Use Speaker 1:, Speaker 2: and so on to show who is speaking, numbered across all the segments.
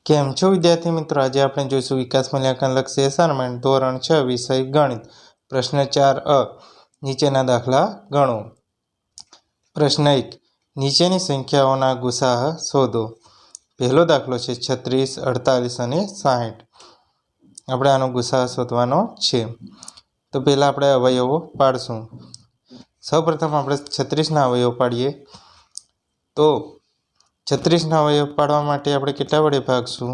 Speaker 1: કેમ છો વિદ્યાર્થી મિત્રો? આજે આપણે જોઈશું વિકાસ મૂલ્યાંકન લક્ષી અસાઇનમેન્ટ ધોરણ 6 વિષય ગણિત પ્રશ્ન 4 નીચેના દાખલા ગણો। પ્રશ્ન 1 નીચેની સંખ્યાઓના ગુસાઅ શોધો। પહેલો દાખલો છે 36, 48 અને 60। આપણે આનો ગુસાઅ શોધવાનો છે। તો પહેલા આપણે અવયવો પાડશું। સૌપ્રથમ આપણે 36ના અવયવ પાડીએ। તો 36ના અવયવ પાડવા માટે આપણે કેટલા વડે ભાગશું?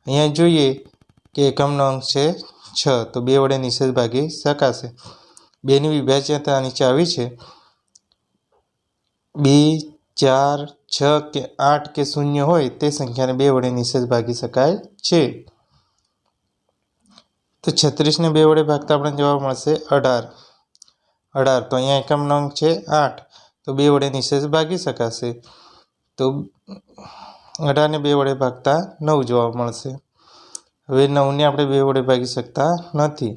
Speaker 1: અહીંયા જોઈએ કે એકમનો અંક છે 6, તો 2 વડે નિશેષ ભાગી શકાશે। 2ની વિભાજ્યતા નીચે આવી છે। 2, 4, 6 કે 8 કે 0 હોય તે સંખ્યાને 2 વડે નિશેષ ભાગી શકાય છે। તો 36ને 2 વડે ભાગતા આપણને જવાબ મળશે 18। તો અહીંયા એકમનો અંક છે 8, તો 2 વડે નિશેષ ભાગી શકાશે। તો 18ને 2 વડે ભાગતા 9 જવાબ મળશે। હવે 9ને આપણે 2 વડે ભાગી શકતા નથી।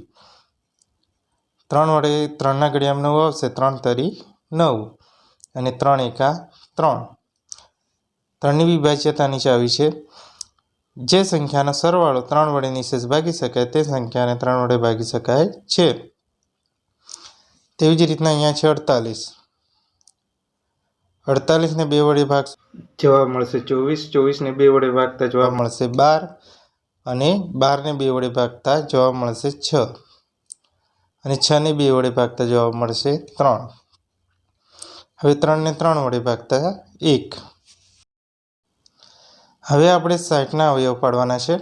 Speaker 1: 3 વડે 3ના ઘડિયામાં 9 આવશે, 3 તરી 9 અને 3 એકા 3। 3ની વિભાજ્યતા નીચે આવી છે। જે સંખ્યાનો સરવાળો 3 વડે નિશેષ ભાગી શકાય તે સંખ્યાને 3 વડે ભાગી શકાય છે। તેવી જ રીતના અહીંયા છે 48। 48ને 2 વડે ભાગશું, જવાબ મળશે 24। 24ને 2 વડે ભાગતા જવાબ મળશે 12 અને 12ને 2 વડે ભાગતા જવાબ મળશે 6 અને 6ને 2 વડે ભાગતા જવાબ મળશે 3। હવે 3ને 3 વડે ભાગતા 1। હવે આપણે 60ના અવયવ પાડવાના છે।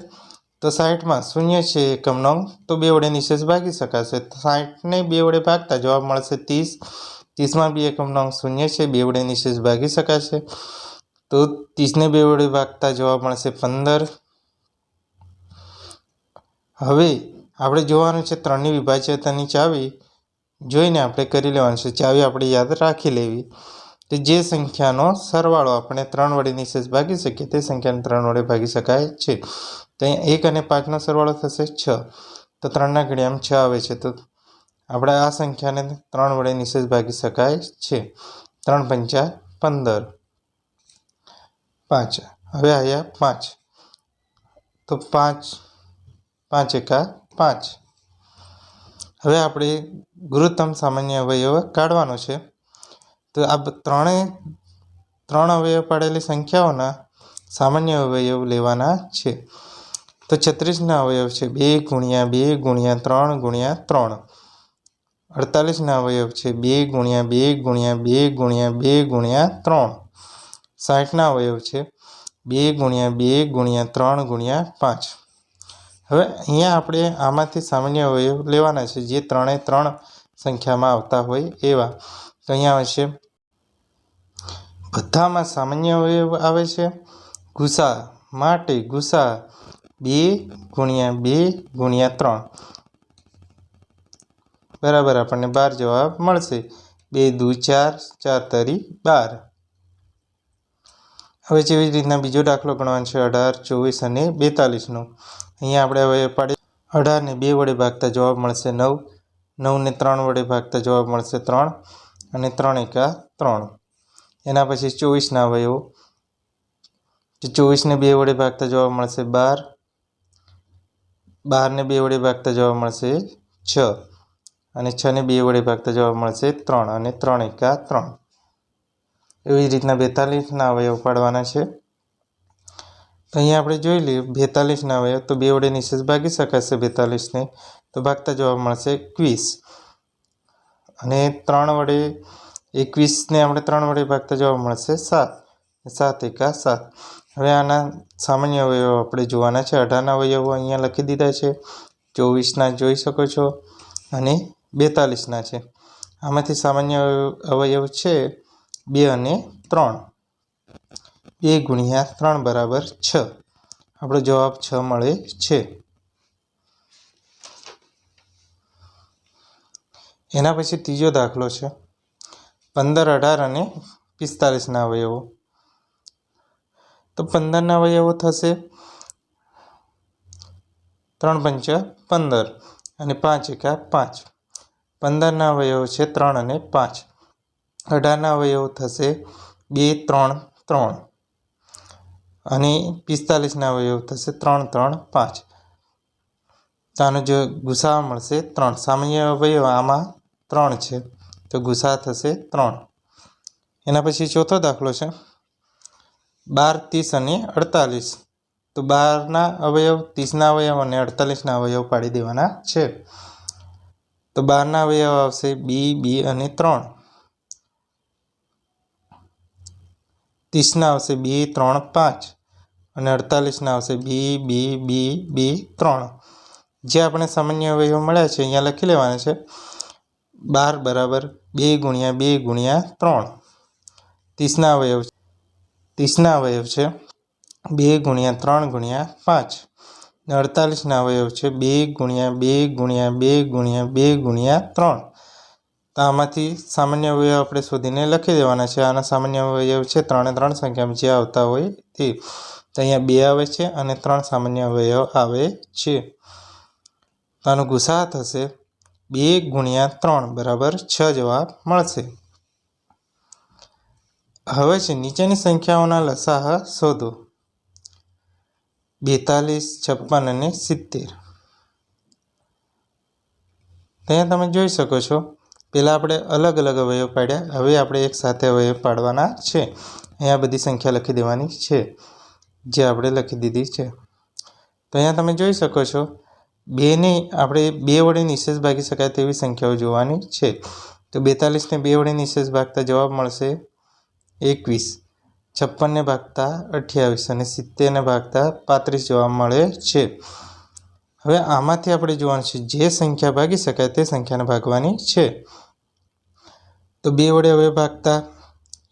Speaker 1: તો 60માં 0 છે એકમનો અંક, તો 2 વડે નિશેષ ભાગી શકાશે। તો 60ને 2 વડે ભાગતા જવાબ મળશે 30। 30માં બી એકમનો અંક 0 છે, 2 વડે નિશેષ ભાગી શકાશે। તો 30ને 2 વડે ભાગતા જવાબ મળશે 15। હવે આપણે જોવાનું છે 3ની વિભાજ્યતા નીચે આવી જોઈને આપણે કરી લેવાનું છે। ચાવી આપણે યાદ રાખી લેવી। તો જે સંખ્યાનો સરવાળો આપણે 3 વડે નિશેષ ભાગી શકીએ તે સંખ્યાને 3 વડે ભાગી શકાય છે। તો અહીંયા 1 અને 5નો સરવાળો થશે 6, તો 3ના ઘડિયામાં 6 આવે છે, તો આપણે આ સંખ્યાને 3 વડે નિશેષ ભાગી શકાય છે। 3 પંચા 15, 5। હવે આવ્યા 5, તો 5 એકા 5। હવે આપણે ગુરુત્તમ સામાન્ય અવયવ કાઢવાનો છે। તો આ ત્રણ અવયવ પાડેલી સંખ્યાઓના સામાન્ય અવયવ લેવાના છે। તો 36ના અવયવ છે 2 ગુણ્યા 2 ગુણ્યા 3 ગુણ્યા 3। 48ના અવયવ છે 2 ગુણ્યા 2 ગુણ્યા 2 ગુણ્યા 2 ગુણ્યા 3। 60ના અવયવ છે 2 ગુણ્યા 2 ગુણ્યા 3 ગુણ્યા 5। હવે અહીંયા આપણે આમાંથી સામાન્ય અવયવ લેવાના છે, જે 3 સંખ્યામાં આવતા હોય એવા। તો અહીંયા આવશે બધામાં સામાન્ય અવયવ આવે છે। ગુસાઅ માટે ગુસાઅ 2 ગુણ્યા 2 ગુણ્યા 3 બરાબર આપણને 12 જવાબ મળશે। 2 દુ 4, 4 તરી 12। હવે જેવી રીતના બીજો દાખલો ગણવાનો છે 18, 24 અને 42નો। અહીંયા આપણે હવે પાડીએ। 18ને 2 વડે ભાગતા જવાબ મળશે 9, 9ને 3 વડે ભાગતા જવાબ મળશે 3 અને 3 એકા 3। એના પછી 24ના અવયવો, 24ને 2 વડે ભાગતા જવાબ મળશે 12, 12ને 2 વડે ભાગતા જવાબ મળશે 6 અને 6ને 2 વડે ભાગતા જવાબ મળશે 3 અને 3 એકા 3। એવી રીતના 42ના અવયવ પાડવાના છે। તો અહીંયા આપણે જોઈ લઈએ 42ના અવયવ, તો 2 વડે નિશેષ ભાગી શકાશે 42ને, તો ભાગતા જવાબ મળશે 21 અને 3 વડે 21ને આપણે 3 વડે ભાગતા જવાબ મળશે 7, 7 એકા 7। હવે આના સામાન્ય અવયવો આપણે જોવાના છે। 18ના અવયવો અહીંયા લખી દીધા છે, 24ના જોઈ શકો છો અને 42ના છે। આમાંથી સામાન્ય અવયવ છે 2 અને 3। 2 ગુણ્યા 3 બરાબર 6, આપણો જવાબ 6 મળે છે। એના પછી ત્રીજો દાખલો છે 15, 18 અને 45ના અવયવો। તો 15ના અવયવો થશે 3 પંચા 15 અને 5 એકા 5। 15ના અવયવો છે 3 અને 5। 18ના અવયવો થશે 2, 3, 3 અને 45ના અવયવ થશે 3, 3, 5. તો આનો જો ગુસાઅ મળશે 3. સામાન્ય અવયવ આમાં 3 છે, તો ગુસાઅ થશે 3. એના પછી ચોથો દાખલો છે 12, 30 અને 48. તો 12ના અવયવ, 30ના અવયવ અને 48ના અવયવ પાડી દેવાના છે. તો 12ના અવયવ આવશે 2, 2 અને 3. 30ના આવશે 2, 3, 5 અને 48ના આવશે 2, 2, 2, 2, 3. જે આપણે સામાન્ય અવયવ મળ્યા છે અહીંયા લખી લેવાના છે. 12 બરાબર 2 ગુણ્યા 2 ગુણ્યા 3. 30ના અવયવ છે 2 ગુણ્યા 3 ગુણ્યા 5. 48ના અવયવ છે 2 ગુણ્યા 2 ગુણ્યા 2 ગુણ્યા 2 ગુણ્યા 3. તો આમાંથી સામાન્ય અવયવ આપણે શોધીને લખી દેવાના છે. આના સામાન્ય અવયવ છે 3 3 સંખ્યામાં જે આવતા હોય તે. તો અહીંયા 2 આવે છે અને 3 સામાન્ય અવયવ આવે છે. તો આનો ગુસાઅ થશે 2 ગુણ્યા 3 બરાબર 6 જવાબ મળશે. હવે છે નીચેની સંખ્યાઓના લસાઅ શોધો. 42, 56 અને 70. અહીંયા તમે જોઈ શકો છો, પહેલાં આપણે અલગ અલગ અવયવ પાડ્યા, હવે આપણે એક સાથે અવયવ પાડવાના છે. અહીંયા બધી સંખ્યા લખી દેવાની છે જે આપણે લખી દીધી છે. તો અહીંયા તમે જોઈ શકો છો, 2ને આપણે 2 વડે નિશેષ ભાગી શકાય તેવી સંખ્યાઓ જોવાની છે. તો 42ને 2 વડે નિશેષ ભાગતા જવાબ મળશે 21. 56ને ભાગતા 28 અને 70ને ભાગતા 35 જવાબ મળે છે. હવે આમાંથી આપણે જોવાનું છે જે સંખ્યા ભાગી શકાય તે સંખ્યાને ભાગવાની છે. તો 2 વડે હવે ભાગતા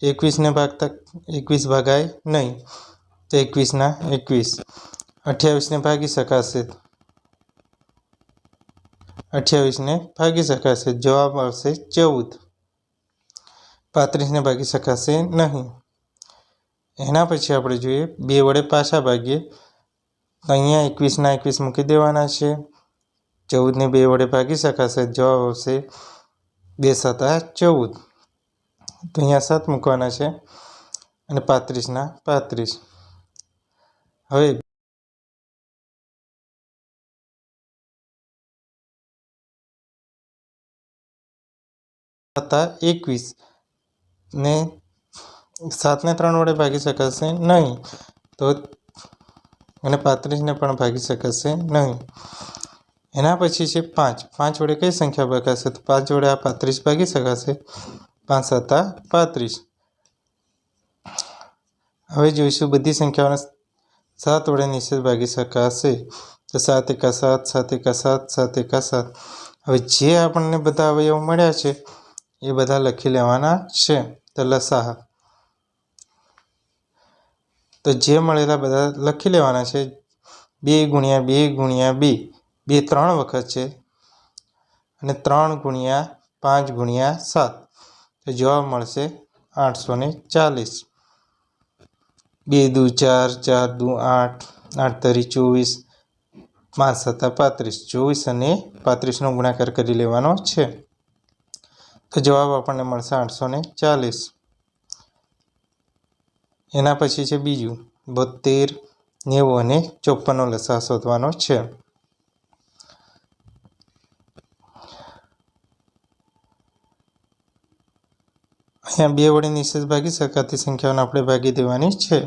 Speaker 1: 21ને ભાગતા 21 ભાગાય નહીં, તો 21ના 21. 28ને ભાગી શકાશે, 28ને ભાગી શકાશે, જવાબ આવશે 14. 35ને ભાગી શકાશે નહીં. એના પછી આપણે જોઈએ 2 વડે પાછા ભાગીએ, તો અહીંયા 21ના 21 મૂકી દેવાના છે. 14ને 2 વડે ભાગી શકાશે, જવાબ આવશે 2 × 7 = 14. તો અહીંયા 7 મૂકવાના છે અને 35ના 35. હવે 21 ને 7ને 3 વડે ભાગી શકાશે નહીં, તો અને 35ને પણ ભાગી શકાશે નહીં. એના પછી છે 5. 5 વડે કઈ સંખ્યા ભાગાશે? તો 5 વડે આ 35 ભાગી શકાશે. 5 × 7 = 35. હવે જોઈશું બધી સંખ્યાઓને 7 વડે નિશેષ ભાગી શકાશે. તો 7 × 7, 7 × 7, 7 × 7. હવે જે આપણને બધા અવયવ મળ્યા છે એ બધા લખી લેવાના છે. તો લસાઅ, તો જે મળેલા બધા લખી લેવાના છે. 2 ગુણ્યા 2 ગુણ્યા 2, 2 3 વખત છે અને 3 ગુણ્યા 5 ગુણ્યા 7, તો જવાબ મળશે 840. 2 દુ 4, 4 દુ 8, 8 તરી 24, 5 × 7 = 35. 24 અને 35નો ગુણાકાર કરી લેવાનો છે, તો જવાબ આપણને મળશે 840. એના પછી છે બીજું 72, 90 અને 54નો લસાઅ શોધવાનો છે. અહીંયા 2 વડે નિશેષ ભાગી શકાતી સંખ્યાઓને આપણે ભાગી દેવાની છે.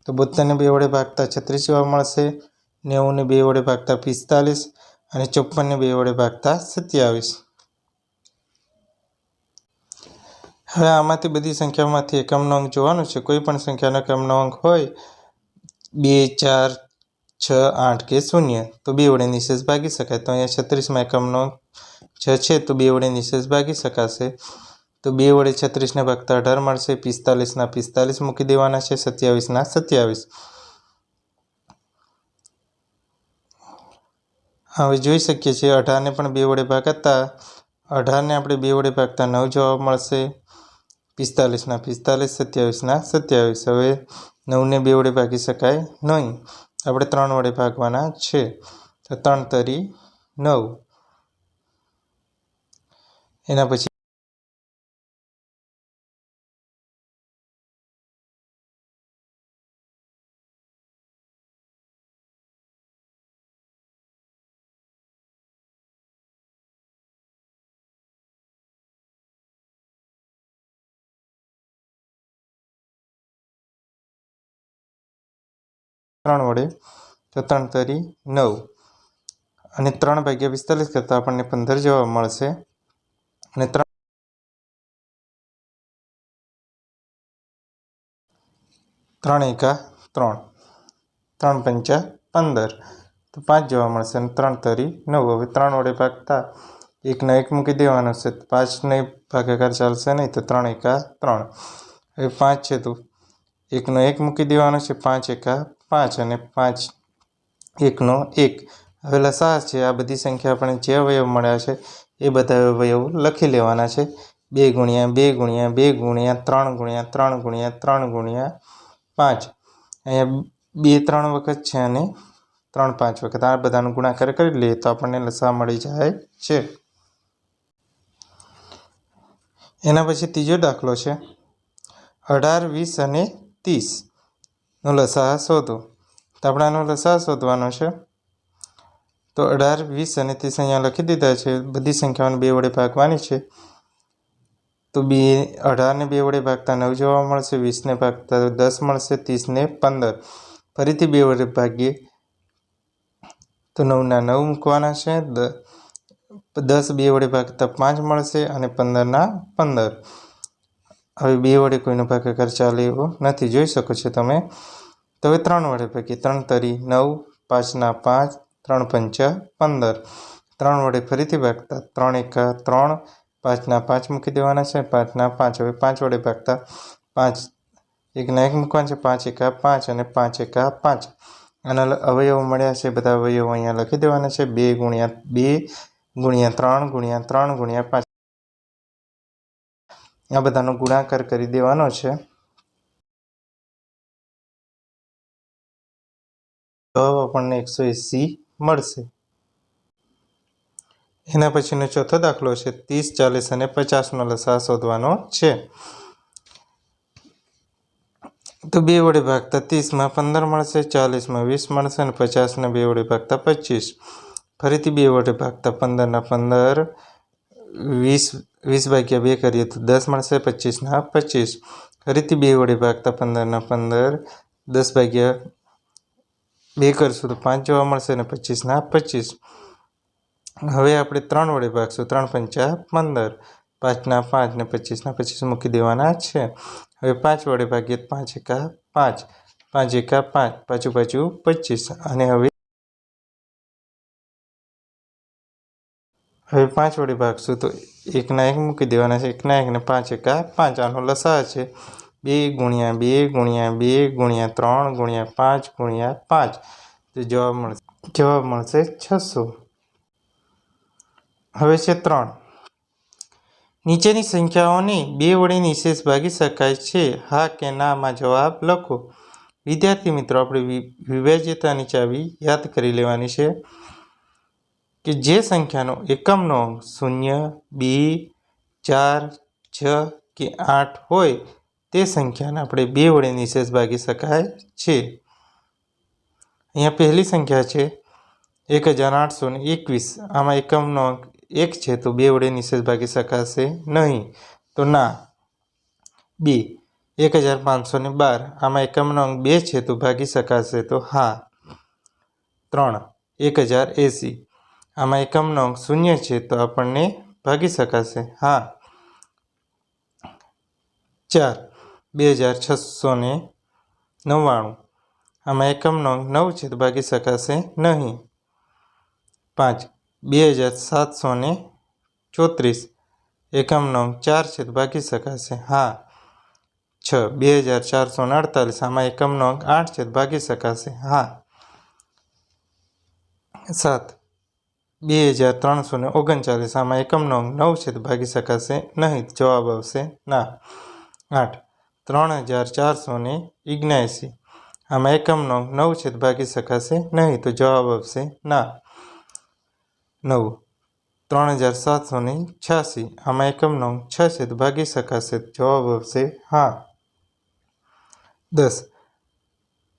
Speaker 1: તો 72ને 2 વડે ભાગતા 36 જવાબ મળશે. 90ને 2 વડે ભાગતા 45 અને 54ને 2 વડે ભાગતા 27. હવે આમાંથી બધી સંખ્યાઓમાંથી એકમનો અંક જોવાનો છે. કોઈ પણ સંખ્યાનો એકમનો અંક હોય 2, 4, 6, 8 કે 0, તો 2 વડે નિશેષ ભાગી શકાય. તો અહીંયા 36માં એકમનો અંક 6 છે, તો 2 વડે નિશેષ ભાગી શકાશે. તો 2 વડે 36ને ભાગતા 18 મળશે. 45ના 45 મૂકી દેવાના છે. 27ના 27. હવે જોઈ શકીએ છીએ 18ને પણ 2 વડે ભાગાતા 18ને આપણે 2 વડે ભાગતા 9 જવાબ મળશે. 45ના 45, 27ના 27. હવે 9ને 2 વડે ભાગી શકાય નહીં, આપણે 3 વડે ભાગવાના છે. તો 3 તરી 9. એના પછી 3 વડે, તો 3 તરી 9 અને 3 ભાગ્યા 45 કરતાં આપણને 15 જવાબ મળશે. અને 3 એકા 3, 3 પંચા 15, તો 5 જવાબ મળશે. અને 3 તરી 9. હવે 3 વડે ભાગતા 1નો 1 મૂકી દેવાનો છે. 5ને ભાગાકાર ચાલશે નહીં, તો 3 એકા 3. હવે 5 છે તો 1નો 1 મૂકી દેવાનો છે. 5 એકા 5 અને 5 1નો 1. હવે લસાઅ છે. આ બધી સંખ્યા આપણે જે અવયવ મળ્યા છે એ બધા અવયવ લખી લેવાના છે. 2 ગુણ્યા 2 ગુણ્યા 2 ગુણ્યા 3 ગુણ્યા 3 ગુણ્યા 3 ગુણ્યા 5. અહીંયા 2 3 વખત છે અને 3 5 વખત. આ બધાનો ગુણાકાર કરી લઈએ તો આપણને લસાઅ મળી જાય છે. એના પછી ત્રીજો દાખલો છે 18, 20 અને 30નો લસાઅ શોધો. તો આપણે આનો લસાઅ શોધવાનો છે. તો 18, 20 અને 30 અહીંયા લખી દીધા છે. બધી સંખ્યાઓને 2 વડે ભાગવાની છે. તો 18ને 2 વડે ભાગતા 9 જવાબ મળશે, 20ને ભાગતા 10 મળશે, 30ને 15. ફરીથી 2 વડે ભાગીએ તો 9ના 9 મૂકવાના છે. 10 2 વડે ભાગતા 5 મળશે અને 15ના 15. હવે 2 વડે કોઈનો ભાગાકાર ચાલે એવો નથી, જોઈ શકો છો તમે. તો હવે 3 વડે ભાગીએ. 3 તરી 9, 5ના 5, 3 પંચા 15. 3 વડે ફરીથી ભાગતા 3 એકા 3, 5ના 5 મૂકી દેવાના છે. 5ના 5. હવે 5 વડે ભાગતા 5, 1ના 1 મૂકવાના છે. 5 એકા 5 અને 5 એકા 5. આના અવયવો મળ્યા છે. બધા અવયવો અહીંયા લખી દેવાના છે. 2 ગુણ્યા 2 ગુણ્યા 3 ગુણ્યા 3 ગુણ્યા 5. આ બધાનો ગુણાકાર કરી દેવાનો છે. જવાબ આપણને 180 મળશે. એના પછીનો ચોથો દાખલો છે 30, 40 અને 50નો લસાઅ શોધવાનો છે. તો 2 વડે ભાગતા 30માં 15 મળશે, 40માં 20 મળશે અને 50ને 2 વડે ભાગતા 25. ફરીથી 2 વડે ભાગતા 15ના 15, 20 ભાગ્યા 2 કરીએ તો 10 મળશે, 25ના 25. ફરીથી 2 વડે ભાગતા 15ના 15, 10 ભાગ્યા 2 કરશું તો 5 જવાબ મળશે અને 25ના 25. હવે આપણે 3 વડે ભાગશું. 3 પંચા 15, 5ના 5 ને 25ના 25 મૂકી દેવાના છે. હવે 5 વડે ભાગીએ 5 એકા 5, 5 એકા 5, પાછું 25. અને હવે 5 વડે ભાગશું તો 1ના 1 મૂકી દેવાના છે. 1ના 1 ને 5 એકા 5. આનો લસાઅ છે 2 ગુણ્યા 2 ગુણ્યા 2 ગુણ્યા 3 ગુણ્યા 5 ગુણ્યા 5. તો જવાબ મળશે 600. હવે છે 3. નીચેની સંખ્યાઓને 2 વડે નિશેષ ભાગી શકાય છે, હા કે ના માં જવાબ લખો. વિદ્યાર્થી મિત્રો, આપણે વિભાજ્યતાની ચાવી યાદ કરી લેવાની છે કે જે સંખ્યાનો એકમનો અંક 0, 2, 4, 6 કે 8 હોય તે સંખ્યાને આપણે 2 વડે નિશેષ ભાગી શકાય છે. અહીંયા પહેલી સંખ્યા છે 1821. આમાં એકમનો અંક 1 છે તો 2 વડે નિશેષ ભાગી શકાશે નહીં, તો ના. 2 1512. આમાં એકમનો અંક 2 છે તો ભાગી શકાશે, તો હા. 3 1080. આમાં એકમનો અંક 0 છે તો આપણને ભાગી શકાશે, હા. 4 2699. આમાં એકમનો અંક 9 છે તો ભાગી શકાશે નહીં. 5 2734. એકમનો અંક 4 છે તો ભાગી શકાશે, હા. 6 2448. આમાં એકમનો અંક 8 છે તો ભાગી શકાશે, હા. 7 2339. આમાં એકમનો અંક 9 છે તો ભાગી શકાશે નહીં, જવાબ આવશે ના. 8 3479. આમાં એકમનો અંક 9 છે તો ભાગી શકાશે નહીં, તો જવાબ આવશે ના. 9 3786. આમાં એકમનો અંક 6 છે તો ભાગી શકાશે, જવાબ આવશે હા. 10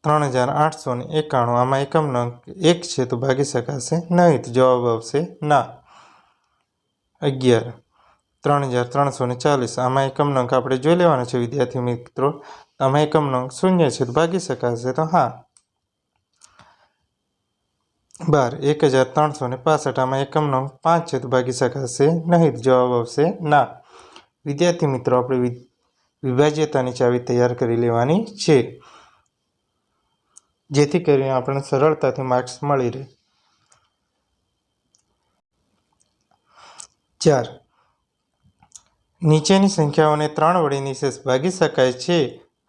Speaker 1: 3891. આમાં એકમનો અંક 1 છે તો ભાગી શકાશે નહીં, તો જવાબ આવશે ના. 11 3340. આમાં એકમનો અંક આપણે જોઈ લેવાનો છે વિદ્યાર્થી મિત્રો. આમાં એકમનો અંક 0 છે તો ભાગી શકાશે, તો હા. 12 1365 આમાં એકમ નંગ 5 છે તો ભાગી શકાશે નહીં. જવાબ આવશે ના. વિદ્યાર્થી મિત્રો, આપણે વિભાજ્યતાની ચાવી તૈયાર કરી લેવાની છે, જેથી કરીને આપણને સરળતાથી માર્ક્સ મળી રહે. 4 નીચેની સંખ્યાઓને 3 વડે નિશેષ ભાગી શકાય છે,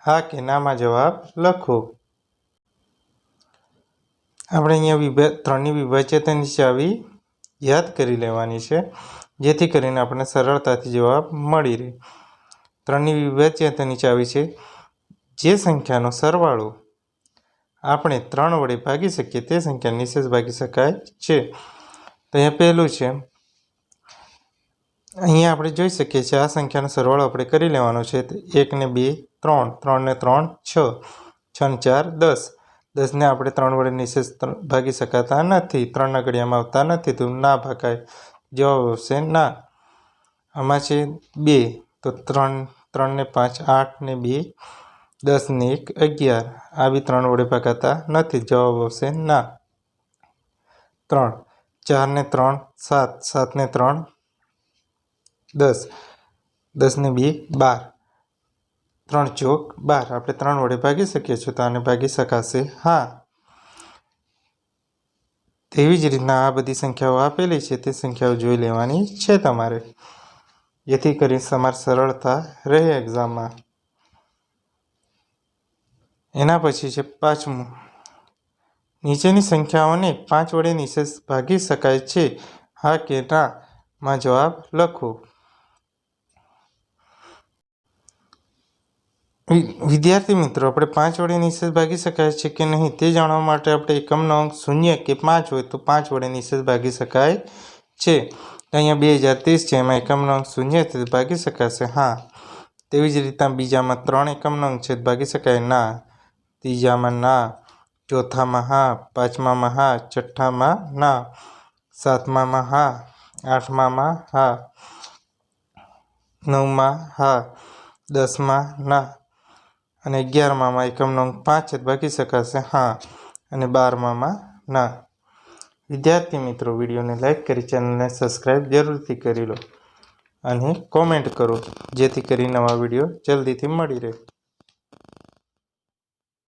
Speaker 1: હા કે નામાં જવાબ લખો. આપણે અહીંયા 3ની વિભાજ્યતાની ચાવી યાદ કરી લેવાની છે, જેથી કરીને આપણને સરળતાથી જવાબ મળી રહે. 3ની વિભાજ્યતાની ચાવી છે જે સંખ્યાનો સરવાળો આપણે 3 વડે ભાગી શકીએ તે સંખ્યા નિશેષ ભાગી શકાય છે. તો અહીંયા પહેલું છે, અહીંયા આપણે જોઈ શકીએ છીએ આ સંખ્યાનો સરવાળો આપણે કરી લેવાનો છે. 1 ને 2 3, 3 ને 3 6, 6 ને 4 10. 10ને આપણે 3 વડે નિશેષ ભાગી શકાતા નથી, 3ના ઘડિયામાં આવતા નથી, તો ના ભાગાય. જવાબ આવશે ના. આમાં છે 2, તો 3, 3 ને 5 8 ને 2 10 ને 1 11. આ બી 3 વડે ભાગાતા નથી, જવાબ આવશે ના. 3, 4 ને 3 7, 7 ને 3 10, 10 ને 2 12. 3 ચોક 12. આપણે 3 વડે ભાગી શકીએ છીએ, તો આને ભાગી શકાશે હા. તેવી જ રીતના આ બધી સંખ્યાઓ આપેલી છે તે સંખ્યાઓ જોઈ લેવાની છે તમારે, જેથી કરી તમારે સરળતા રહે એક્ઝામમાં. એના પછી છે 5મું, નીચેની સંખ્યાઓને 5 વડે નિશેષ ભાગી શકાય છે, હા કે ના માં જવાબ લખો. વિદ્યાર્થી મિત્રો, આપણે 5 વડે નિશેષ ભાગી શકાય છે કે નહીં તે જાણવા માટે આપણે એકમનો અંક 0 કે 5 હોય તો 5 વડે નિશેષ ભાગી શકાય છે. અહીંયા 2030 છે, એમાં એકમનો અંક 0 છે તો ભાગી શકાશે હા. તેવી જ રીતના બીજામાં 3 એકમનો અંક છે તો ભાગી શકાય ના. ત્રીજામાં ના, ચોથામાં હા, પાંચમામાં હા, છઠ્ઠામાં ના, સાતમામાં હા, આઠમામાં હા, નવમાં હા, 10માં ના, અને 11માં એકમનો અંક 5 છે ભાગી શકાશે હા, અને 12માં ના. વિદ્યાર્થી મિત્રો, વિડીયોને લાઈક કરી ચેનલને સબસ્ક્રાઈબ જરૂરથી કરી લો અને કોમેન્ટ કરો, જેથી કરી નવા વિડીયો જલ્દીથી મળી રહે.